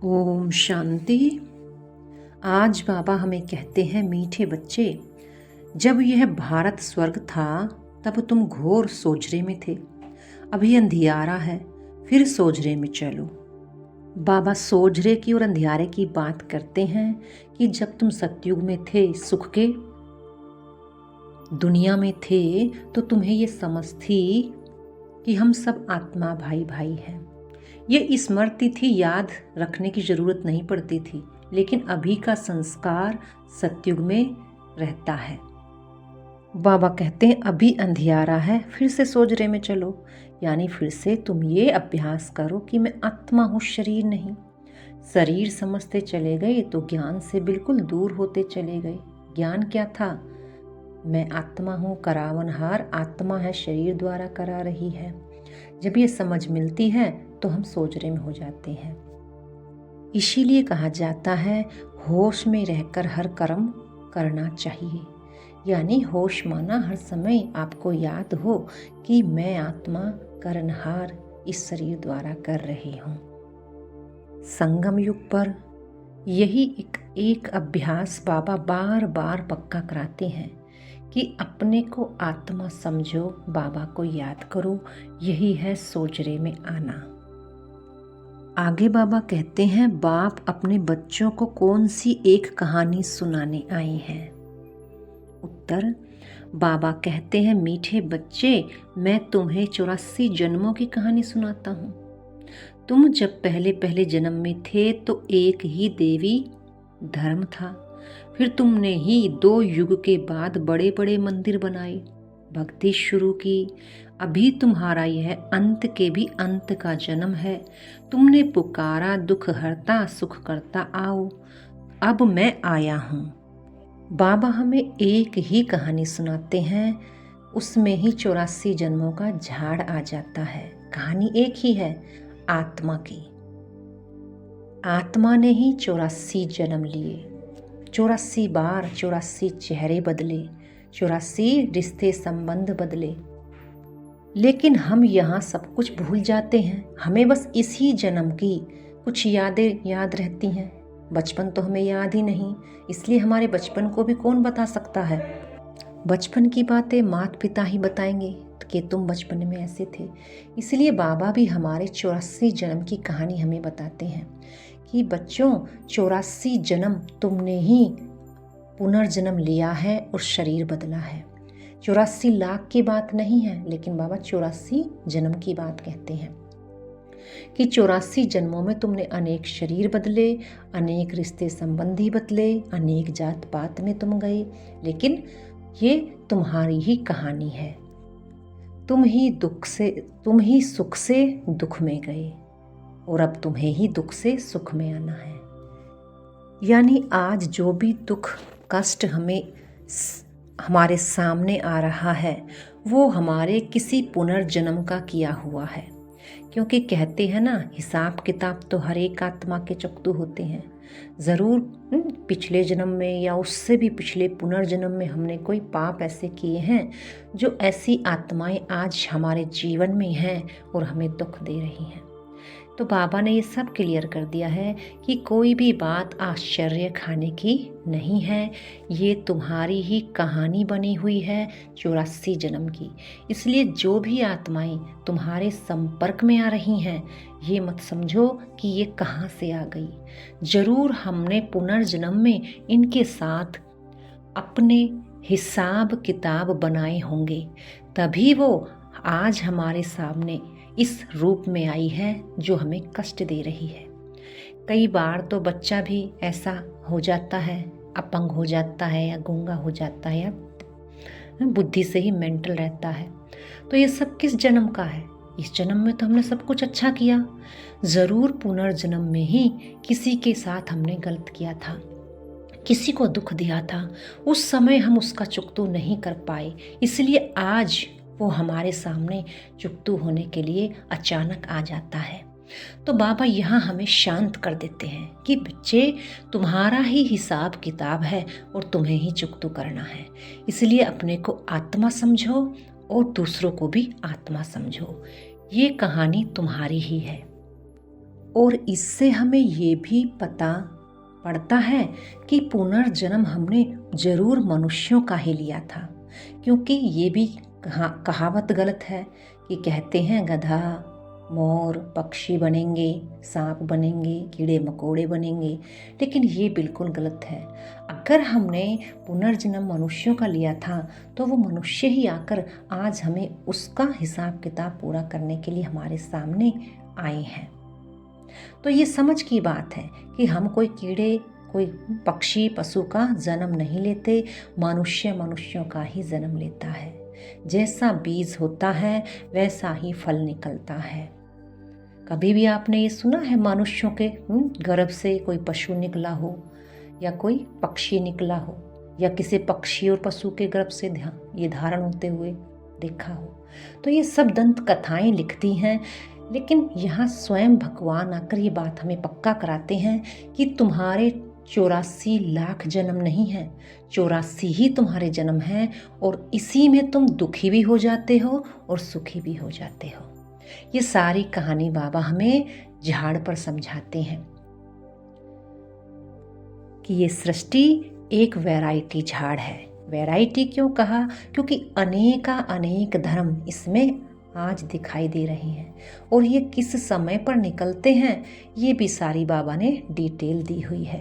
ओम शांति। आज बाबा हमें कहते हैं, मीठे बच्चे, जब यह भारत स्वर्ग था तब तुम घोर सोजरे में थे। अभी अंधियारा है, फिर सोजरे में चलो। बाबा सोजरे की और अंधियारे की बात करते हैं कि जब तुम सतयुग में थे, सुख के दुनिया में थे, तो तुम्हें ये समझ थी कि हम सब आत्मा भाई भाई हैं। ये स्मृति थी, याद रखने की जरूरत नहीं पड़ती थी। लेकिन अभी का संस्कार सतयुग में रहता है। बाबा कहते हैं अभी अंधियारा है, फिर से सोजरे में चलो। यानी फिर से तुम ये अभ्यास करो कि मैं आत्मा हूँ, शरीर नहीं। शरीर समझते चले गए तो ज्ञान से बिल्कुल दूर होते चले गए। ज्ञान क्या था? मैं आत्मा हूँ, करावनहार आत्मा है, शरीर द्वारा करा रही है। जब ये समझ मिलती है तो हम सोजरे में हो जाते हैं। इसीलिए कहा जाता है, होश में रहकर हर कर्म करना चाहिए। यानी होश माना हर समय आपको याद हो कि मैं आत्मा करनहार इस शरीर द्वारा कर रही हूँ। संगम युग पर यही एक अभ्यास बाबा बार बार पक्का कराते हैं कि अपने को आत्मा समझो, बाबा को याद करो। यही है सोजरे में आना। आगे बाबा कहते हैं, बाप अपने बच्चों को कौन सी एक कहानी सुनाने आए हैं? उत्तर, बाबा कहते हैं, मीठे बच्चे, मैं तुम्हें 84 जन्मों की कहानी सुनाता हूँ। तुम जब पहले पहले जन्म में थे तो एक ही देवी धर्म था। फिर तुमने ही 2 युग के बाद बड़े बड़े मंदिर बनाए, भक्ति शुरू की। अभी तुम्हारा यह अंत के भी अंत का जन्म है। तुमने पुकारा, दुख हरता सुख करता आओ। अब मैं आया हूँ। बाबा हमें एक ही कहानी सुनाते हैं, उसमें ही 84 जन्मों का झाड़ आ जाता है। कहानी एक ही है, आत्मा की। आत्मा ने ही 84 जन्म लिए, 84 बार 84 चेहरे बदले, 84 रिश्ते संबंध बदले। लेकिन हम यहाँ सब कुछ भूल जाते हैं। हमें बस इसी जन्म की कुछ यादें याद रहती हैं। बचपन तो हमें याद ही नहीं, इसलिए हमारे बचपन को भी कौन बता सकता है। बचपन की बातें माता पिता ही बताएंगे कि तुम बचपन में ऐसे थे। इसलिए बाबा भी हमारे 84 जन्म की कहानी हमें बताते हैं कि बच्चों, 84 जन्म तुमने ही पुनर्जन्म लिया है और शरीर बदला है। 84 लाख की बात नहीं है, लेकिन बाबा 84 जन्म की बात कहते हैं कि 84 जन्मों में तुमने अनेक शरीर बदले, अनेक रिश्ते संबंधी बदले, अनेक जात पात में तुम गए। लेकिन ये तुम्हारी ही कहानी है। तुम ही सुख से दुख में गए और अब तुम्हें ही दुख से सुख में आना है। यानी आज जो भी दुख कष्ट हमारे सामने आ रहा है, वो हमारे किसी पुनर्जन्म का किया हुआ है। क्योंकि कहते हैं ना, हिसाब किताब तो हर एक आत्मा के चुकतू होते हैं। ज़रूर पिछले जन्म में या उससे भी पिछले पुनर्जन्म में हमने कोई पाप ऐसे किए हैं जो ऐसी आत्माएं आज हमारे जीवन में हैं और हमें दुख दे रही हैं। तो बाबा ने ये सब क्लियर कर दिया है कि कोई भी बात आश्चर्य खाने की नहीं है। ये तुम्हारी ही कहानी बनी हुई है 84 जन्म की। इसलिए जो भी आत्माएं तुम्हारे संपर्क में आ रही हैं, ये मत समझो कि ये कहाँ से आ गई। जरूर हमने पुनर्जन्म में इनके साथ अपने हिसाब किताब बनाए होंगे, तभी वो आज हमारे सामने इस रूप में आई है जो हमें कष्ट दे रही है। कई बार तो बच्चा भी ऐसा हो जाता है, अपंग हो जाता है या गूंगा हो जाता है या बुद्धि से ही मेंटल रहता है। तो ये सब किस जन्म का है? इस जन्म में तो हमने सब कुछ अच्छा किया। ज़रूर पुनर्जन्म में ही किसी के साथ हमने गलत किया था, किसी को दुख दिया था। उस समय हम उसका चुकतू नहीं कर पाए, इसलिए आज वो हमारे सामने चुकतू होने के लिए अचानक आ जाता है। तो बाबा यहाँ हमें शांत कर देते हैं कि बच्चे, तुम्हारा ही हिसाब किताब है और तुम्हें ही चुकतू करना है। इसलिए अपने को आत्मा समझो और दूसरों को भी आत्मा समझो। ये कहानी तुम्हारी ही है। और इससे हमें ये भी पता पड़ता है कि पुनर्जन्म हमने जरूर मनुष्यों का ही लिया था, क्योंकि ये भी कहावत गलत है कि कहते हैं गधा, मोर, पक्षी बनेंगे, सांप बनेंगे, कीड़े मकोड़े बनेंगे, लेकिन ये बिल्कुल गलत है। अगर हमने पुनर्जन्म मनुष्यों का लिया था तो वो मनुष्य ही आकर आज हमें उसका हिसाब किताब पूरा करने के लिए हमारे सामने आए हैं। तो ये समझ की बात है कि हम कोई कीड़े, कोई पक्षी, पशु का जन्म नहीं लेते, मनुष्य मनुष्यों का ही जन्म लेता है। जैसा बीज होता है वैसा ही फल निकलता है। कभी भी आपने ये सुना है मनुष्यों के गर्भ से कोई पशु निकला हो या कोई पक्षी निकला हो, या किसी पक्षी और पशु के गर्भ से ये धारण होते हुए देखा हो? तो ये सब दंत कथाएं लिखती हैं, लेकिन यहाँ स्वयं भगवान आकर ये बात हमें पक्का कराते हैं कि तुम्हारे 84 लाख जन्म नहीं है, 84 ही तुम्हारे जन्म हैं, और इसी में तुम दुखी भी हो जाते हो और सुखी भी हो जाते हो। ये सारी कहानी बाबा हमें झाड़ पर समझाते हैं कि ये सृष्टि एक वैरायटी झाड़ है। वैरायटी क्यों कहा? क्योंकि अनेक धर्म इसमें आज दिखाई दे रहे हैं, और ये किस समय पर निकलते हैं ये भी सारी बाबा ने डिटेल दी हुई है।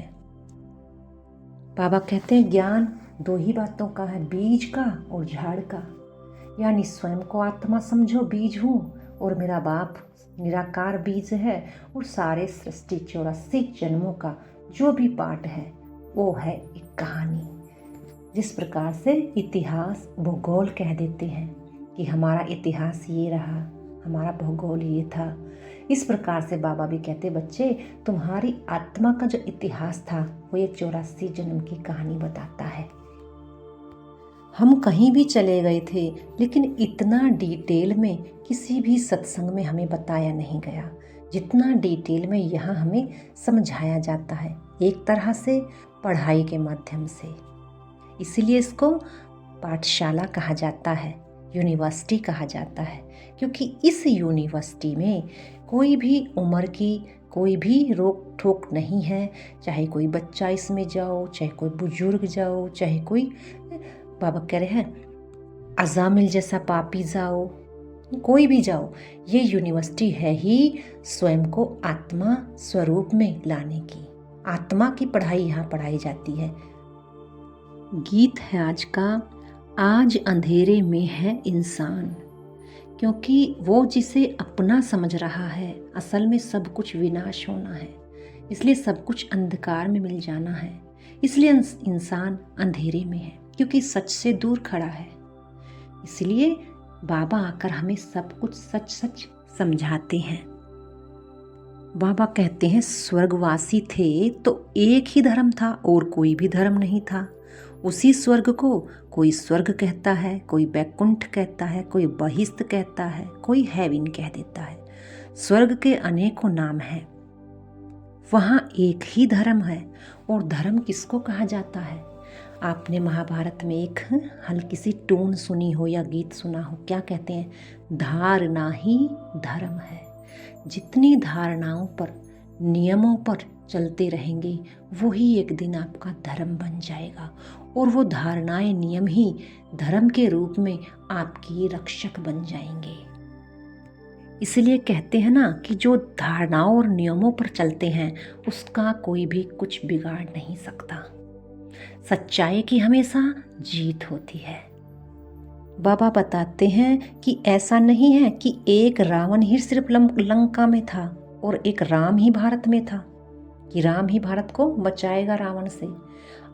बाबा कहते हैं ज्ञान 2 ही बातों का है, बीज का और झाड़ का। यानी स्वयं को आत्मा समझो बीज हूँ, और मेरा बाप निराकार बीज है, और सारे सृष्टि 84 जन्मों का जो भी पाठ है वो है एक कहानी। जिस प्रकार से इतिहास भूगोल कह देते हैं कि हमारा इतिहास ये रहा, हमारा भूगोल ये था, इस प्रकार से बाबा भी कहते बच्चे तुम्हारी आत्मा का जो इतिहास था वो ये 84 जन्म की कहानी बताता है। हम कहीं भी चले गए थे, लेकिन इतना डिटेल में किसी भी सत्संग में हमें बताया नहीं गया जितना डिटेल में यहाँ हमें समझाया जाता है, एक तरह से पढ़ाई के माध्यम से। इसीलिए इसको पाठशाला कहा जाता है, यूनिवर्सिटी कहा जाता है, क्योंकि इस यूनिवर्सिटी में कोई भी उम्र की कोई भी रोक ठोक नहीं है। चाहे कोई बच्चा इसमें जाओ, चाहे कोई बुजुर्ग जाओ, चाहे कोई बाबा कह रहे हैं अजामिल जैसा पापी जाओ, कोई भी जाओ, ये यूनिवर्सिटी है ही स्वयं को आत्मा स्वरूप में लाने की। आत्मा की पढ़ाई यहाँ पढ़ाई जाती है। गीत है आज का, आज अंधेरे में है इंसान, क्योंकि वो जिसे अपना समझ रहा है असल में सब कुछ विनाश होना है, इसलिए सब कुछ अंधकार में मिल जाना है, इसलिए इंसान अंधेरे में है, क्योंकि सच से दूर खड़ा है। इसलिए बाबा आकर हमें सब कुछ सच सच समझाते हैं। बाबा कहते हैं स्वर्गवासी थे तो एक ही धर्म था और कोई भी धर्म नहीं था। उसी स्वर्ग को कोई स्वर्ग कहता है, कोई बैकुंठ कहता है, कोई बहिष्ठ कहता है, कोई हेवन कह देता है। स्वर्ग के अनेकों नाम हैं, वहाँ एक ही धर्म है। और धर्म किसको कहा जाता है? आपने महाभारत में एक हल्की सी टून सुनी हो या गीत सुना हो, क्या कहते हैं? धारणा ही धर्म है। जितनी धारणाओं पर, नियमों पर चलते रहेंगे वही एक दिन आपका धर्म बन जाएगा, और वो धारणाएं, नियम ही धर्म के रूप में आपकी रक्षक बन जाएंगे। इसलिए कहते हैं ना कि जो धारणाओं और नियमों पर चलते हैं उसका कोई भी कुछ बिगाड़ नहीं सकता। सच्चाई की हमेशा जीत होती है। बाबा बताते हैं कि ऐसा नहीं है कि एक रावण ही सिर्फ लंका में था और एक राम ही भारत में था, कि राम ही भारत को बचाएगा रावण से।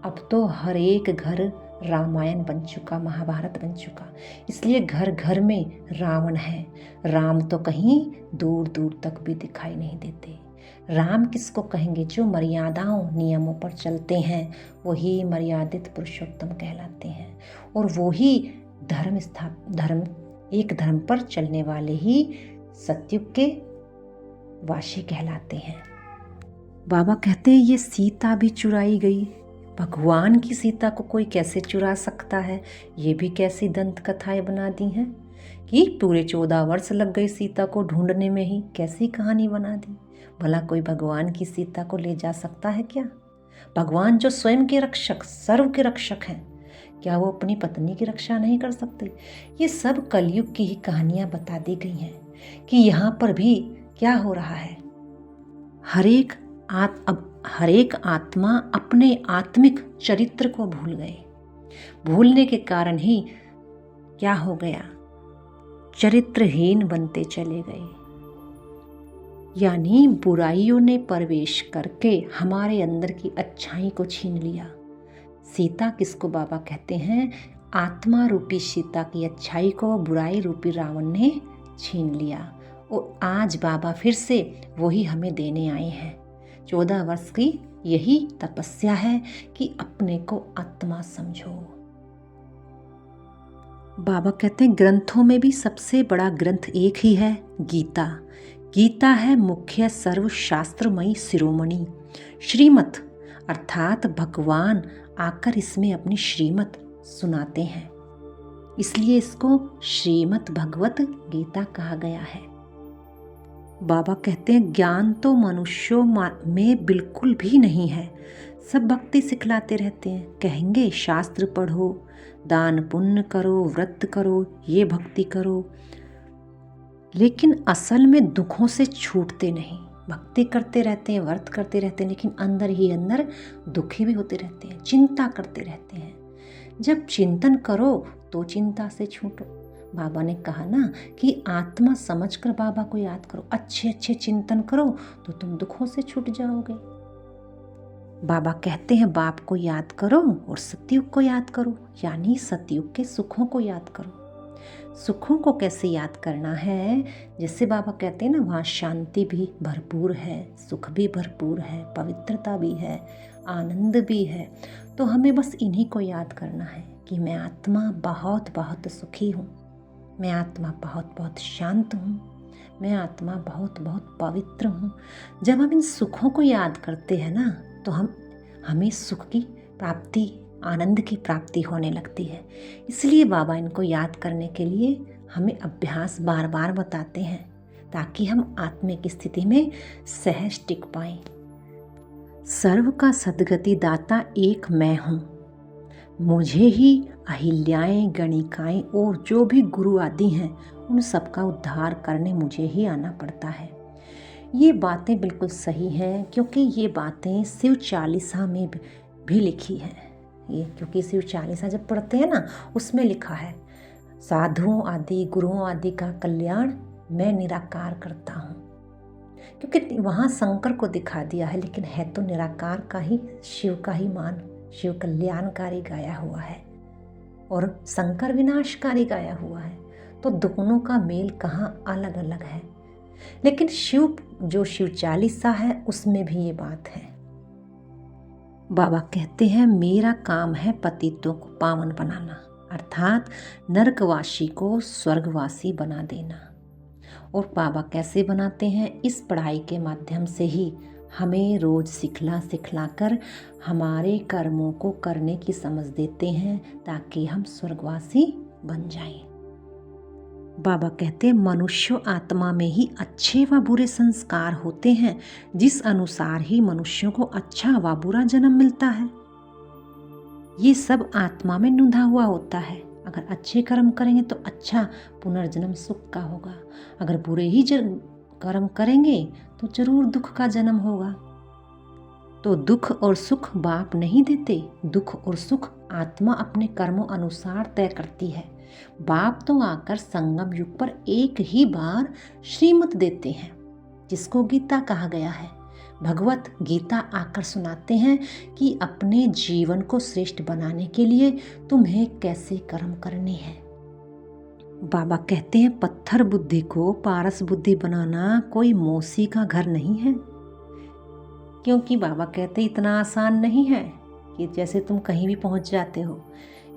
अब तो हर एक घर रामायण बन चुका, महाभारत बन चुका, इसलिए घर घर में रावण है। राम तो कहीं दूर दूर तक भी दिखाई नहीं देते। राम किसको कहेंगे? जो मर्यादाओं, नियमों पर चलते हैं वही मर्यादित पुरुषोत्तम कहलाते हैं, और वही एक धर्म पर चलने वाले ही सतयुग के वासी कहलाते हैं। बाबा कहते हैं ये सीता भी चुराई गई। भगवान की सीता को कोई कैसे चुरा सकता है? ये भी कैसी दंत कथाएं बना दी हैं। कि पूरे 14 वर्ष लग गए सीता को ढूंढने में ही। कैसी कहानी बना दी। भला कोई भगवान की सीता को ले जा सकता है क्या? भगवान जो स्वयं के रक्षक, सर्व के रक्षक हैं, क्या वो अपनी पत्नी की रक्षा नहीं कर सकते? ये सब कलयुग की ही कहानियां बता दी गई हैं कि यहाँ पर भी क्या हो रहा है। हर एक आत्मा अपने आत्मिक चरित्र को भूल गए। भूलने के कारण ही क्या हो गया? चरित्रहीन बनते चले गए। यानी बुराइयों ने प्रवेश करके हमारे अंदर की अच्छाई को छीन लिया। सीता किसको बाबा कहते हैं? आत्मा रूपी सीता की अच्छाई को बुराई रूपी रावण ने छीन लिया। और आज बाबा फिर से वही हमें देने आए हैं। 14 वर्ष की यही तपस्या है कि अपने को आत्मा समझो। बाबा कहते हैं ग्रंथों में भी सबसे बड़ा ग्रंथ एक ही है, गीता। गीता है मुख्य सर्वशास्त्रमयी शिरोमणि। श्रीमत अर्थात भगवान आकर इसमें अपनी श्रीमत सुनाते हैं, इसलिए इसको श्रीमद् भगवत गीता कहा गया है। बाबा कहते हैं ज्ञान तो मनुष्यों में बिल्कुल भी नहीं है। सब भक्ति सिखलाते रहते हैं, कहेंगे शास्त्र पढ़ो, दान पुण्य करो, व्रत करो, ये भक्ति करो, लेकिन असल में दुखों से छूटते नहीं। भक्ति करते रहते हैं, व्रत करते रहते हैं, लेकिन अंदर ही अंदर दुखी भी होते रहते हैं, चिंता करते रहते हैं। जब चिंतन करो तो चिंता से छूटो। बाबा ने कहा ना कि आत्मा समझकर बाबा को याद करो, अच्छे अच्छे चिंतन करो तो तुम दुखों से छूट जाओगे। बाबा कहते हैं बाप को याद करो और सतयुग को याद करो, यानी सतयुग के सुखों को याद करो। सुखों को कैसे याद करना है? जैसे बाबा कहते हैं ना, वहाँ शांति भी भरपूर है, सुख भी भरपूर है, पवित्रता भी है, आनंद भी है। तो हमें बस इन्हीं को याद करना है कि मैं आत्मा बहुत बहुत सुखी हूँ, मैं आत्मा बहुत बहुत शांत हूँ, मैं आत्मा बहुत बहुत पवित्र हूँ। जब हम इन सुखों को याद करते हैं ना, तो हमें सुख की प्राप्ति, आनंद की प्राप्ति होने लगती है। इसलिए बाबा इनको याद करने के लिए हमें अभ्यास बार बार बताते हैं, ताकि हम आत्मिक स्थिति में सहज टिक पाएं। सर्व का सद्गति दाता एक मैं हूँ, मुझे ही अहिल्याएं, गणिकाएं और जो भी गुरु आदि हैं, उन सबका उद्धार करने मुझे ही आना पड़ता है। ये बातें बिल्कुल सही हैं, क्योंकि ये बातें शिव चालीसा में भी लिखी हैं। ये क्योंकि शिव चालीसा जब पढ़ते हैं ना, उसमें लिखा है साधुओं आदि गुरुओं आदि का कल्याण मैं निराकार करता हूँ। क्योंकि वहाँ शंकर को दिखा दिया है, लेकिन है तो निराकार का ही, शिव का ही मान, शिव कल्याणकारी गाया हुआ है और शंकर विनाशकारी गाया हुआ है। तो दोनों का मेल कहाँ अलग अलग है, लेकिन जो शिव चालीसा है उसमें भी ये बात है। बाबा कहते हैं मेरा काम है पतितों को पावन बनाना, अर्थात नरकवासी को स्वर्गवासी बना देना। और बाबा कैसे बनाते हैं? इस पढ़ाई के माध्यम से ही हमें रोज सिखला कर हमारे कर्मों को करने की समझ देते हैं, ताकि हम स्वर्गवासी बन जाएं। बाबा कहते हैं मनुष्य आत्मा में ही अच्छे व बुरे संस्कार होते हैं, जिस अनुसार ही मनुष्यों को अच्छा व बुरा जन्म मिलता है। ये सब आत्मा में नुंधा हुआ होता है। अगर अच्छे कर्म करेंगे तो अच्छा पुनर्जन्म सुख का होगा, अगर बुरे ही कर्म करेंगे तो जरूर दुख का जन्म होगा। तो दुख और सुख बाप नहीं देते, दुख और सुख आत्मा अपने कर्मों अनुसार तय करती है। बाप तो आकर संगम युग पर एक ही बार श्रीमत देते हैं, जिसको गीता कहा गया है। भगवत गीता आकर सुनाते हैं कि अपने जीवन को श्रेष्ठ बनाने के लिए तुम्हें कैसे कर्म करने हैं। बाबा कहते हैं पत्थर बुद्धि को पारस बुद्धि बनाना कोई मौसी का घर नहीं है, क्योंकि बाबा कहते हैं इतना आसान नहीं है कि जैसे तुम कहीं भी पहुंच जाते हो।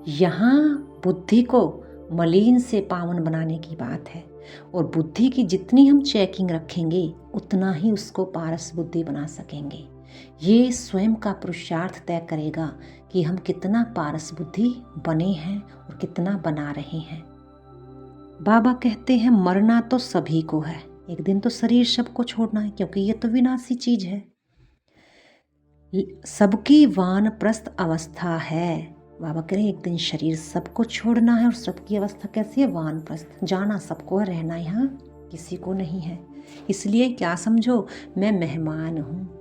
यहाँ बुद्धि को मलिन से पावन बनाने की बात है, और बुद्धि की जितनी हम चेकिंग रखेंगे उतना ही उसको पारस बुद्धि बना सकेंगे। ये स्वयं का पुरुषार्थ तय करेगा कि हम कितना पारस बुद्धि बने हैं और कितना बना रहे हैं। बाबा कहते हैं मरना तो सभी को है, एक दिन तो शरीर सबको छोड़ना है, क्योंकि ये तो विनाशी चीज है। सबकी वानप्रस्थ अवस्था है। बाबा कह रहे हैं एक दिन शरीर सबको छोड़ना है, और सबकी अवस्था कैसी है? वानप्रस्थ। जाना सबको है, रहना यहाँ किसी को नहीं है। इसलिए क्या समझो, मैं मेहमान हूँ।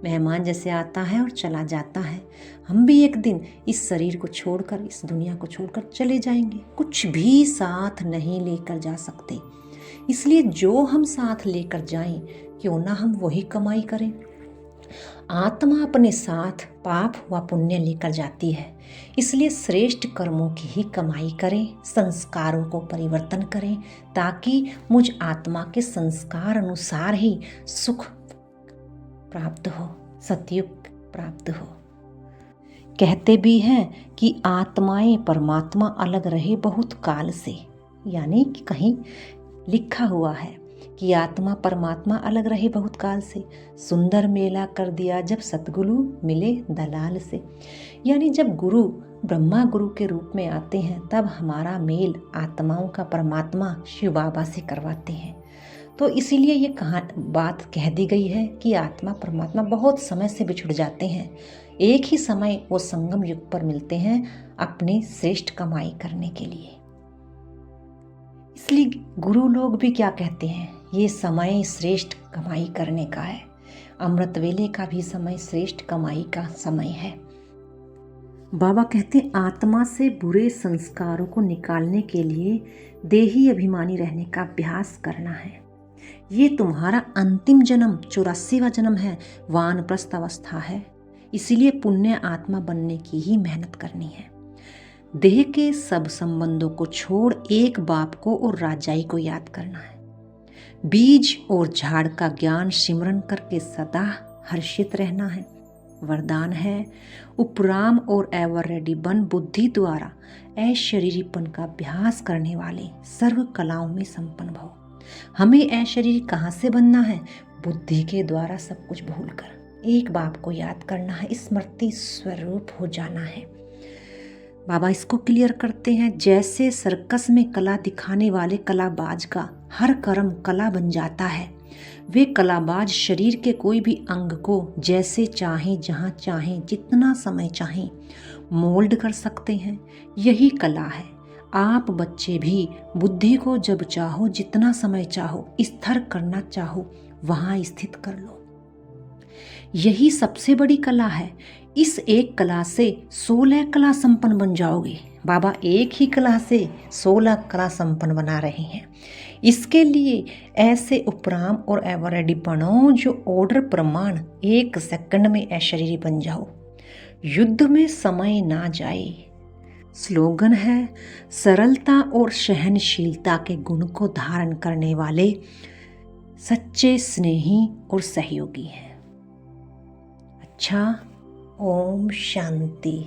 मेहमान जैसे आता है और चला जाता है, हम भी एक दिन इस शरीर को छोड़कर, इस दुनिया को छोड़कर चले जाएंगे। कुछ भी साथ नहीं लेकर जा सकते, इसलिए जो हम साथ लेकर जाएं, क्यों ना हम वही कमाई करें। आत्मा अपने साथ पाप व पुण्य लेकर जाती है, इसलिए श्रेष्ठ कर्मों की ही कमाई करें, संस्कारों को परिवर्तन करें, ताकि मुझ आत्मा के संस्कार अनुसार ही सुख प्राप्त हो, सतयुग प्राप्त हो। कहते भी हैं कि आत्माएं परमात्मा अलग रहे बहुत काल से, यानी कि कहीं लिखा हुआ है कि आत्मा परमात्मा अलग रहे बहुत काल से। सुंदर मेला कर दिया जब सतगुरु मिले दलाल से। यानी जब गुरु ब्रह्मा गुरु के रूप में आते हैं, तब हमारा मेल आत्माओं का परमात्मा शिव बाबा से करवाते हैं। तो इसीलिए ये बात कह दी गई है कि आत्मा परमात्मा बहुत समय से बिछुड़ जाते हैं, एक ही समय वो संगम युग पर मिलते हैं अपनी श्रेष्ठ कमाई करने के लिए। इसलिए गुरु लोग भी क्या कहते हैं, ये समय श्रेष्ठ कमाई करने का है। अमृत वेले का भी समय श्रेष्ठ कमाई का समय है। बाबा कहते हैं आत्मा से बुरे संस्कारों को निकालने के लिए देही अभिमानी रहने का अभ्यास करना है। ये तुम्हारा अंतिम जन्म 84वां जन्म है, वानप्रस्थ अवस्था है। इसीलिए पुण्य आत्मा बनने की ही मेहनत करनी है। देह के सब संबंधों को छोड़ एक बाप को और राजाई को याद करना है। बीज और झाड़ का ज्ञान सिमरन करके सदा हर्षित रहना है। वरदान है उपराम और एवर रेडी बन बुद्धि द्वारा अशरीरीपन का अभ्यास करने वाले सर्व कलाओं में संपन्न भव। हमें अशरीरी कहाँ से बनना है? बुद्धि के द्वारा सब कुछ भूलकर एक बाप को याद करना है, स्मृति स्वरूप हो जाना है। बाबा इसको क्लियर करते हैं, जैसे सर्कस में कला दिखाने वाले कलाबाज का हर कर्म कला बन जाता है, वे कलाबाज शरीर के कोई भी अंग को जैसे चाहें, जहाँ चाहें, जितना समय चाहें मोल्ड कर सकते हैं। यही कला है। आप बच्चे भी बुद्धि को जब चाहो, जितना समय चाहो, स्थिर करना चाहो, वहाँ स्थित कर लो। यही सबसे बड़ी कला है। इस एक कला से 16 कला संपन्न बन जाओगे। बाबा एक ही कला से 16 कला संपन्न बना रहे हैं। इसके लिए ऐसे उपराम और एवरेडी बनो जो ऑर्डर प्रमाण 1 सेकंड में अशरीरी बन जाओ। युद्ध में समय ना जाए। स्लोगन है सरलता और सहनशीलता के गुण को धारण करने वाले सच्चे स्नेही और सहयोगी हैं। अच्छा, ओम शांति।